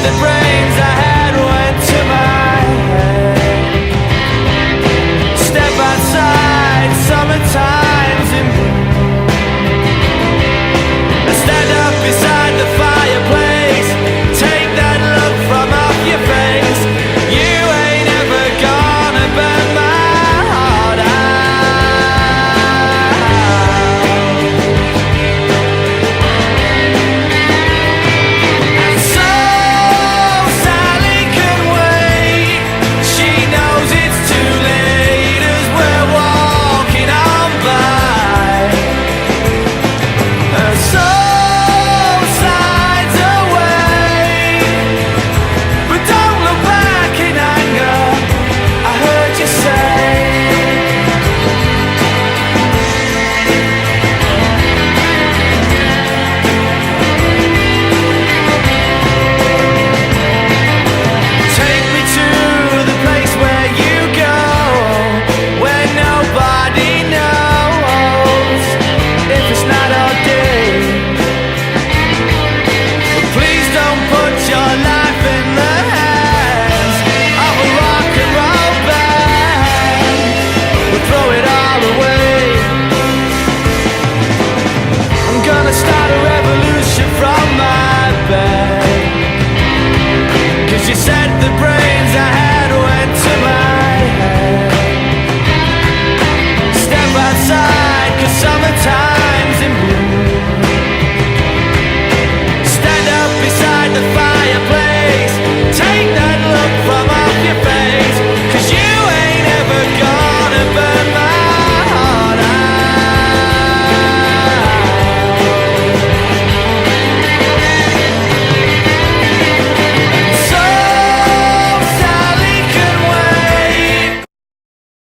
the brains I had went to my head. Step outside, summertime's in bloom. I stand up beside the fireplace, take that look from off your face. You ain't ever gonna burn my heart out. And so Sally can wait, she knows it's too late as we're walking on by. Her soul slides away, but don't look back in anger, I heard you say. Take me to the place where you go, where nobody knows if it's night or day. But please don't put your life in the hands of a rock and roll band. We'll throw it all away. I'm gonna start a revolution from my bed.